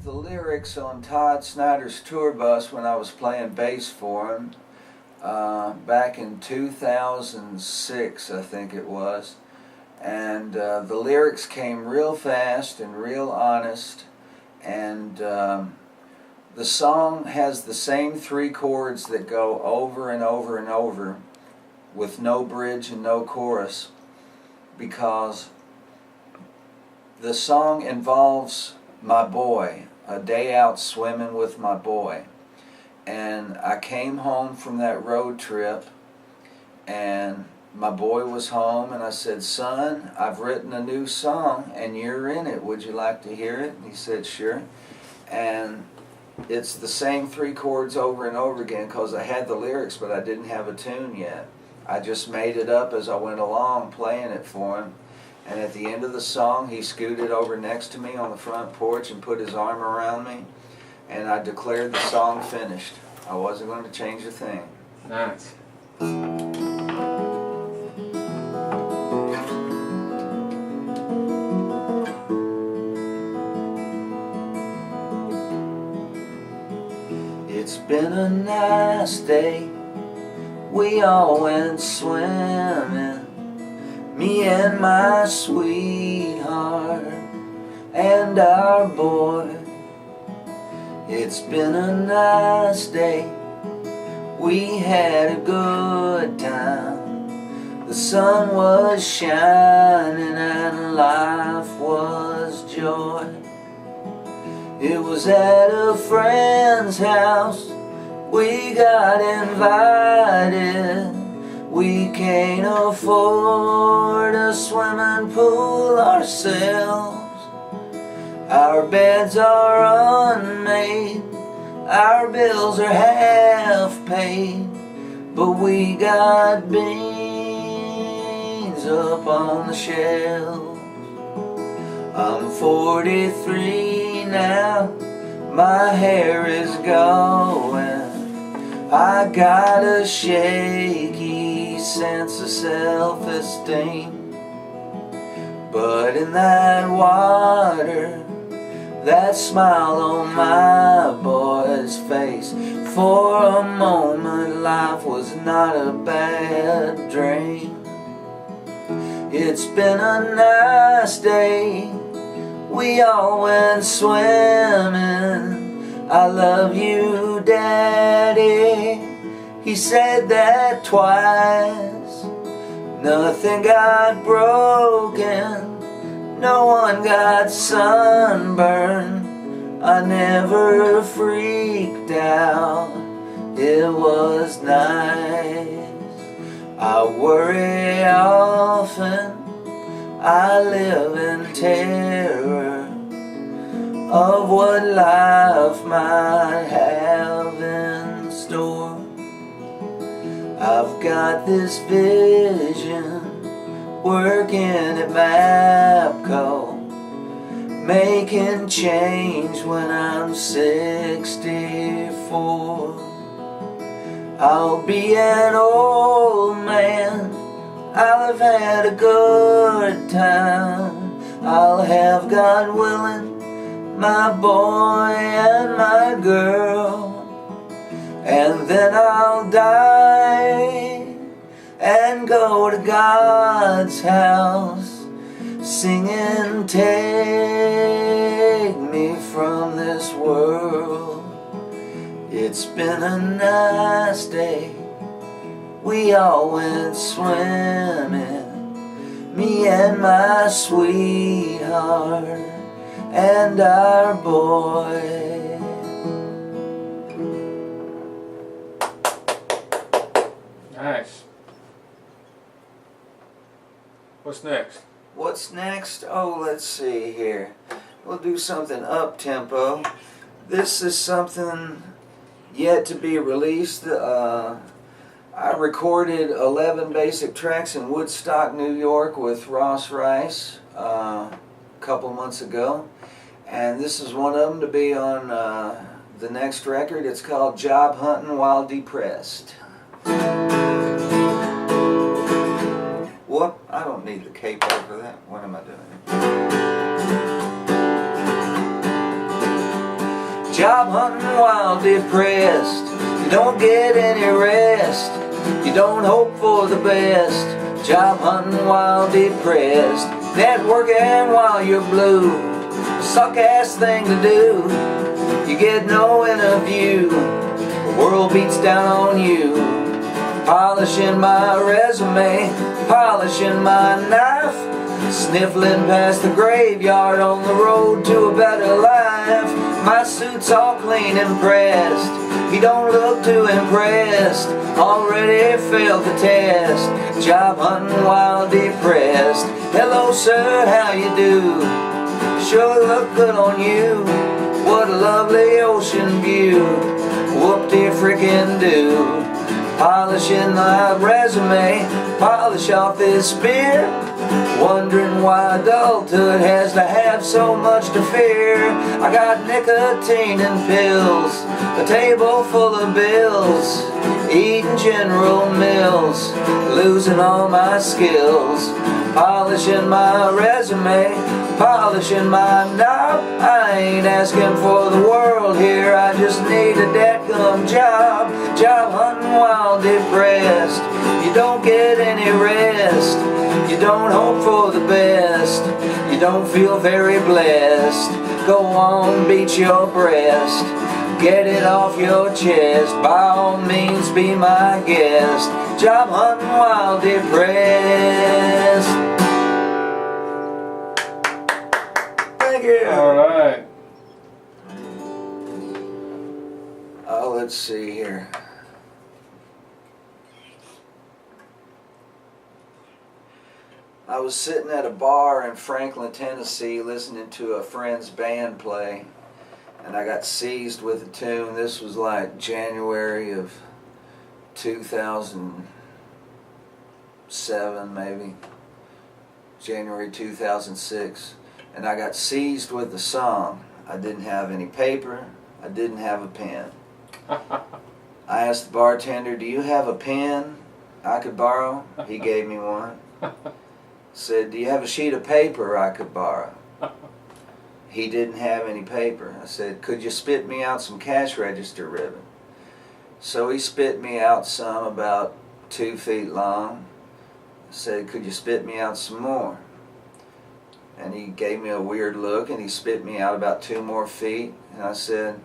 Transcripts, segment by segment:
the lyrics on Todd Snyder's tour bus when I was playing bass for him back in 2006, I think it was. And the lyrics came real fast and real honest, and the song has the same 3 chords that go over and over and over with no bridge and no chorus, because the song involves my boy, a day out swimming with my boy. And I came home from that road trip, and my boy was home, and I said, "Son, I've written a new song and you're in it. Would you like to hear it?" And he said, "Sure." And it's the same 3 chords over and over again, because I had the lyrics but I didn't have a tune yet. I just made it up as I went along playing it for him. And at the end of the song, he scooted over next to me on the front porch and put his arm around me, and I declared the song finished. I wasn't going to change a thing. Nice. It's been a nice day. We all went swimming, me and my sweetheart and our boy. It's been a nice day. We had a good time. The sun was shining and life was joy. It was at a friend's house we got invited. We can't afford a swimming pool ourselves. Our beds are unmade, our bills are half paid, but we got beans up on the shelf. I'm 43 now, my hair is going. I got a shaky sense of self-esteem, but in that water, that smile on my boy's face, for a moment life was not a bad dream. It's been a nice day. We all went swimming. I love you, Daddy. He said that twice. Nothing got broken, no one got sunburned. I never freaked out, it was nice. I worry often, I live in terror of what life might have in store. I've got this vision working at MAPCO, making change when I'm 64. I'll be an old man, I'll have had a good time. I'll have, God willing, my boy and my girl, and then I'll die and go to God's house singing, "Take me from this world." It's been a nice day. We all went swimming, me and my sweetheart and our boy. Nice. What's next? What's next? Oh, let's see here. We'll do something up-tempo. This is something yet to be released. I recorded 11 basic tracks in Woodstock, New York with Ross Rice a couple months ago. And this is one of them to be on the next record. It's called Job Hunting While Depressed. Whoop, I don't need the capo for that. What am I doing? Job hunting while depressed. You don't get any rest. You don't hope for the best. Job hunting while depressed. Networking while you're blue. Suck-ass thing to do. You get no interview. The world beats down on you. Polishing my resume, polishing my knife, sniffling past the graveyard on the road to a better life. My suit's all clean and pressed. He don't look too impressed. Already failed the test. Job hunting while depressed. Hello sir, how you do? Sure look good on you. What a lovely ocean view. Whoop-de-frickin' do. Polishing my resume, polish off this beer. Wondering why adulthood has to have so much to fear. I got nicotine and pills, a table full of bills, eating General Mills, losing all my skills. Polishing my resume, polishing my knob. I ain't asking for the world here, I just need a dadgum job. Job hunting while depressed. You don't get any rest. You don't hope for the best. You don't feel very blessed. Go on, beat your breast. Get it off your chest. By all means, be my guest. Job hunting while depressed. Thank you. All right. Let's see here. I was sitting at a bar in Franklin, Tennessee, listening to a friend's band play, and I got seized with a tune. This was like January of 2007, maybe. January 2006. And I got seized with the song. I didn't have any paper. I didn't have a pen. I asked the bartender, "Do you have a pen I could borrow?" He gave me one. Said, "Do you have a sheet of paper I could borrow?" He didn't have any paper. I said, "Could you spit me out some cash register ribbon?" So he spit me out some about 2 feet long. I said, "Could you spit me out some more?" And he gave me a weird look and he spit me out about 2 more feet. And I said,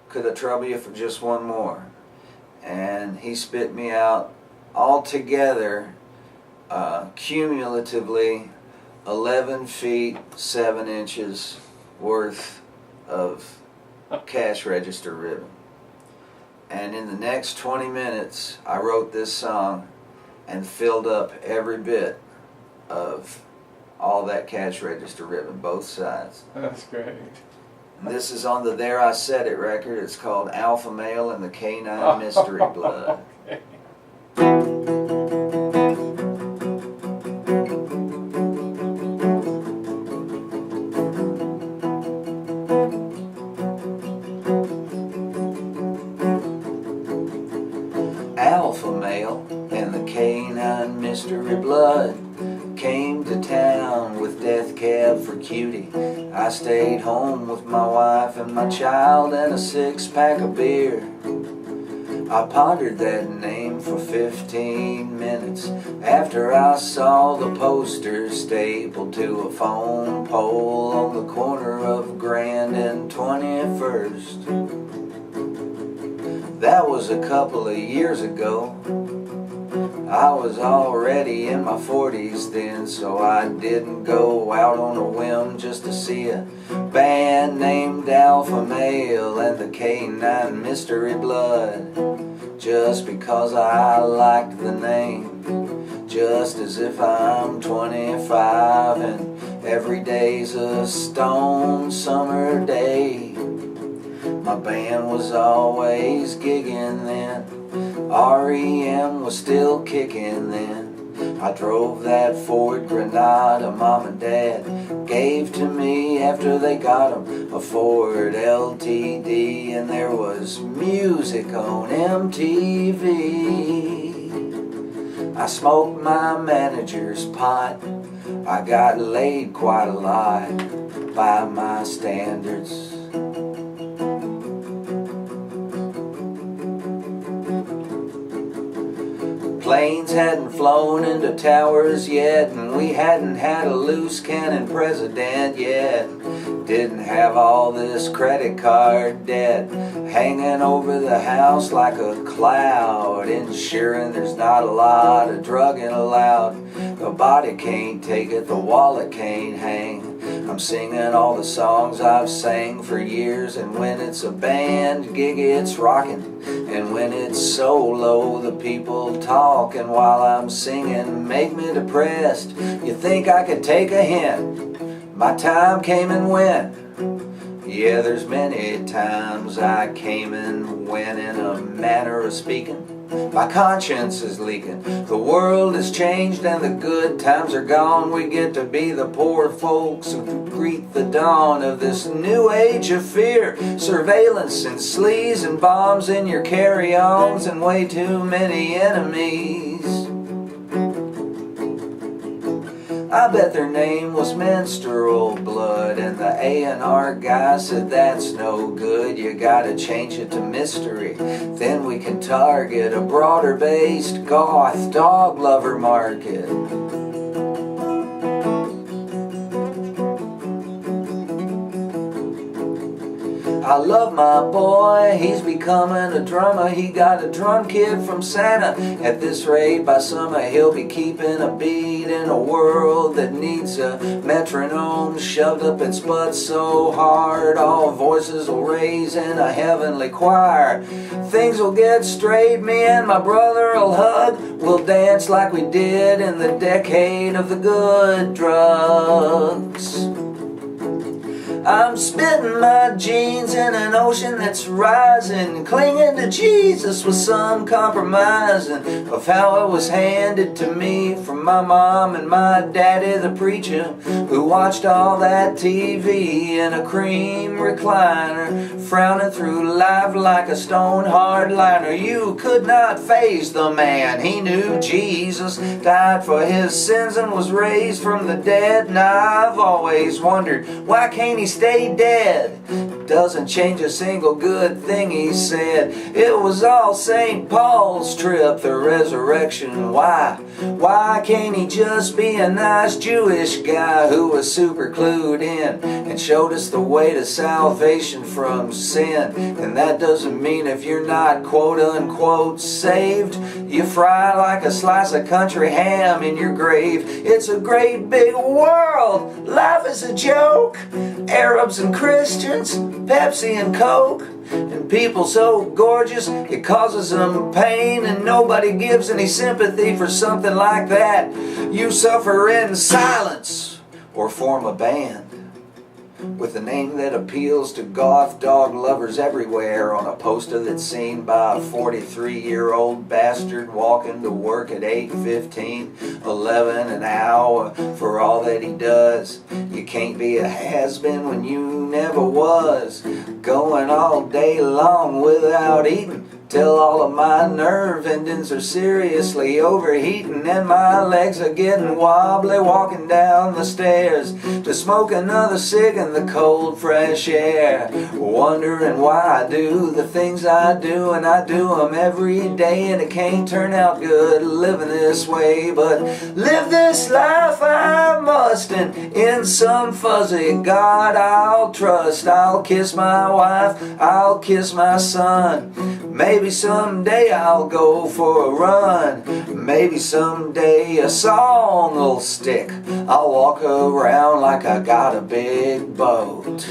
"Could I trouble you for just one more?" And he spit me out altogether, cumulatively 11 feet 7 inches worth of cash register ribbon. And in the next 20 minutes I wrote this song and filled up every bit of all that cash register ribbon, both sides. That's great. And this is on the There I Said It record. It's called Alpha Male and the Canine Mystery Blood. Okay. Alpha Male and the Canine Mystery Blood came to town with Death Cab for Cutie. I stayed home with my wife and my child and a 6-pack of beer. I pondered that name for 15 minutes after I saw the poster stapled to a phone pole on the corner of Grand and 21st. That was a couple of years ago. I was already in my 40s then, so I didn't go out on a whim just to see a band named Alpha Male and the Canine Mystery Blood. Just because I liked the name, just as if I'm 25 and every day's a stone summer day. My band was always gigging then. REM was still kicking then. I drove that Ford Granada Mom and Dad gave to me after they got 'em a Ford LTD, and there was music on MTV. I smoked my manager's pot. I got laid quite a lot by my standards. Planes hadn't flown into towers yet, and we hadn't had a loose cannon president yet. Didn't have all this credit card debt hanging over the house like a cloud, ensuring there's not a lot of drugging allowed. The body can't take it, the wallet can't hang. I'm singing all the songs I've sang for years, and when it's a band gig it's rocking, and when it's solo the people talking while I'm singing make me depressed. You think I could take a hint? My time came and went. Yeah, there's many times I came and went in a manner of speaking. My conscience is leaking. The world has changed and the good times are gone. We get to be the poor folks who greet the dawn of this new age of fear. Surveillance and sleaze and bombs in your carry-ons and way too many enemies. I bet their name was menstrual blood, and the A&R guy said that's no good, you gotta change it to mystery. Then we can target a broader based goth dog lover market. I love my boy, he's becoming a drummer. He got a drum kit from Santa. At this rate, by summer he'll be keeping a beat in a world that needs a metronome shoved up its butt so hard all voices will raise in a heavenly choir. Things will get straight, me and my brother'll hug. We'll dance like we did in the decade of the good drugs. I'm spitting my jeans in an ocean that's rising, clinging to Jesus with some compromising of how it was handed to me from my mom and my daddy the preacher, who watched all that TV in a cream recliner, frowning through life like a stone hardliner. You could not faze the man. He knew Jesus died for his sins and was raised from the dead. And I've always wondered, why can't he stay dead? Doesn't change a single good thing he said. It was all St. Paul's trip, the resurrection. Why can't he just be a nice Jewish guy who was super clued in and showed us the way to salvation from sin? And that doesn't mean if you're not quote unquote saved, you fry like a slice of country ham in your grave. It's a great big world. Life is a joke. Arabs and Christians, Pepsi and Coke, and people so gorgeous it causes them pain, and nobody gives any sympathy for something like that. You suffer in silence or form a band with a name that appeals to goth dog lovers everywhere, on a poster that's seen by a 43-year-old bastard walking to work at 8:15, 11 an hour for all that he does. You can't be a has-been when you never was, going all day long without eating till all of my nerve endings are seriously overheating, and my legs are getting wobbly walking down the stairs to smoke another cig in the cold fresh air, wondering why I do the things I do, and I do them every day, and it can't turn out good living this way. But live this life I must, and in some fuzzy God I'll trust. I'll kiss my wife, I'll kiss my son. Maybe someday I'll go for a run. Maybe someday a song will stick. I'll walk around like I got a big boat.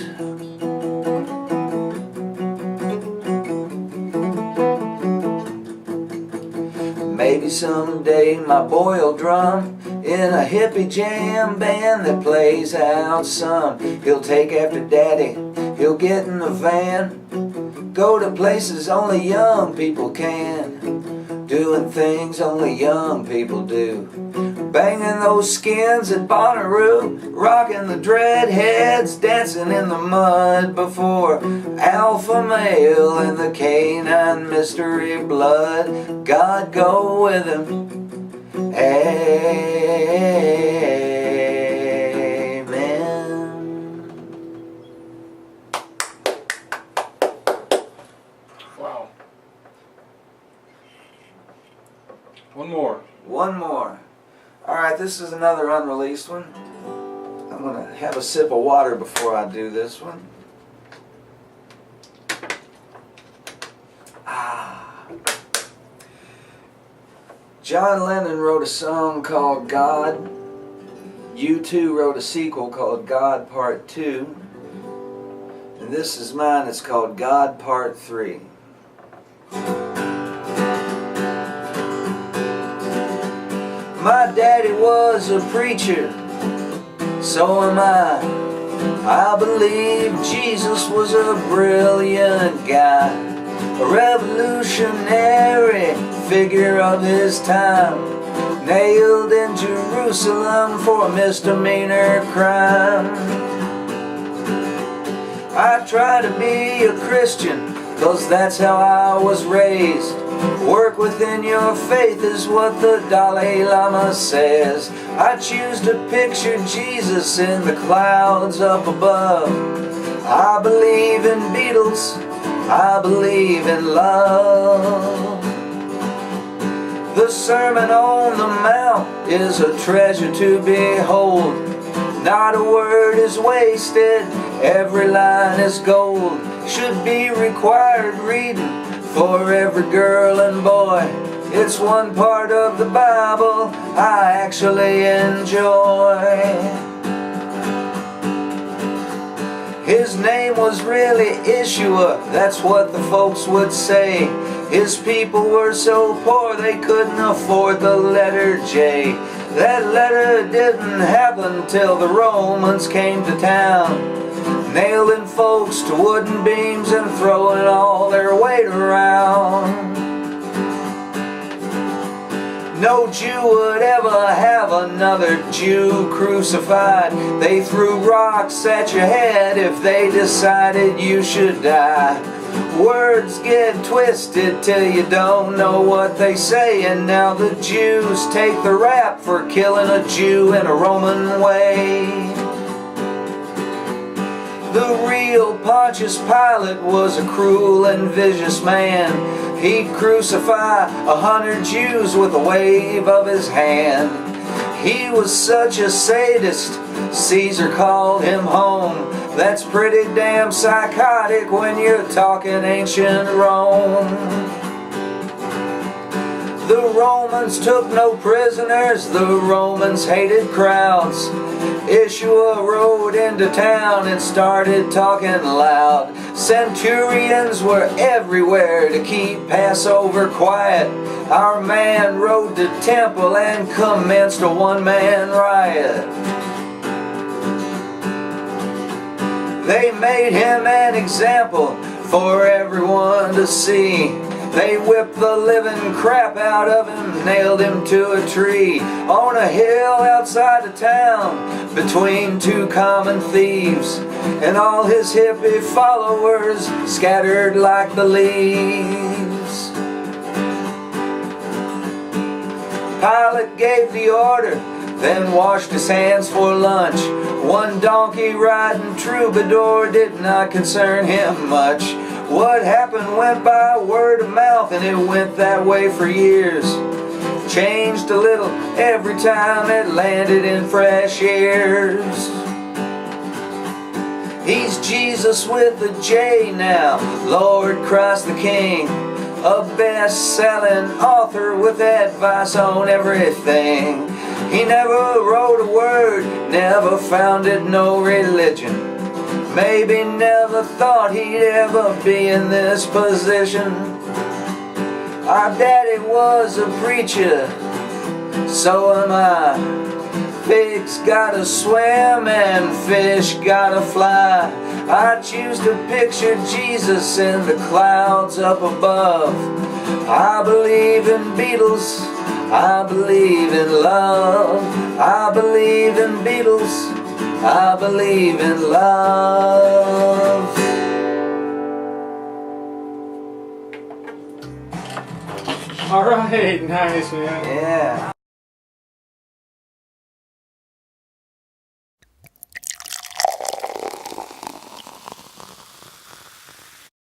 Maybe someday my boy'll drum in a hippie jam band that plays out some. He'll take after daddy, he'll get in a van, go to places only young people can, doing things only young people do, banging those skins at Bonnaroo, rocking the dreadheads, dancing in the mud before alpha male and the canine mystery blood. God go with him. Amen. Wow. One more. Alright, this is another unreleased one. I'm going to have a sip of water before I do this one. John Lennon wrote a song called God. U2 wrote a sequel called God Part 2. And this is mine, it's called God Part 3. My daddy was a preacher, so am I. I believe Jesus was a brilliant guy, a revolutionary figure of his time, nailed in Jerusalem for a misdemeanor crime. I try to be a Christian, 'cause that's how I was raised. Work within your faith is what the Dalai Lama says. I choose to picture Jesus in the clouds up above. I believe in Beatles, I believe in love. The Sermon on the Mount is a treasure to behold. Not a word is wasted, every line is gold. Should be required reading for every girl and boy. It's one part of the Bible I actually enjoy. His name was really Yeshua, that's what the folks would say. His people were so poor they couldn't afford the letter J. That letter didn't happen till the Romans came to town, nailing folks to wooden beams and throwing all their weight around. No Jew would ever have another Jew crucified. They threw rocks at your head if they decided you should die. Words get twisted till you don't know what they say, and now the Jews take the rap for killing a Jew in a Roman way. The real Pontius Pilate was a cruel and vicious man. He'd crucify 100 Jews with a wave of his hand. He was such a sadist, Caesar called him home. That's pretty damn psychotic when you're talking ancient Rome. The Romans took no prisoners, the Romans hated crowds. Yeshua rode into town and started talking loud. Centurions were everywhere to keep Passover quiet. Our man rode the temple and commenced a one-man riot. They made him an example for everyone to see. They whipped the living crap out of him, nailed him to a tree on a hill outside of town between two common thieves, and all his hippie followers scattered like the leaves. Pilate gave the order, then washed his hands for lunch. One donkey-riding troubadour did not concern him much. What happened went by word of mouth, and it went that way for years. Changed a little every time it landed in fresh ears. He's Jesus with a J now, Lord Christ the King. A best-selling author with advice on everything. He never wrote a word, never founded no religion. Maybe never thought he'd ever be in this position. Our daddy was a preacher, so am I. Pigs gotta swim and fish gotta fly. I choose to picture Jesus in the clouds up above. I believe in Beatles, I believe in love. I believe in Beatles, I believe in love. All right, nice, man. Yeah.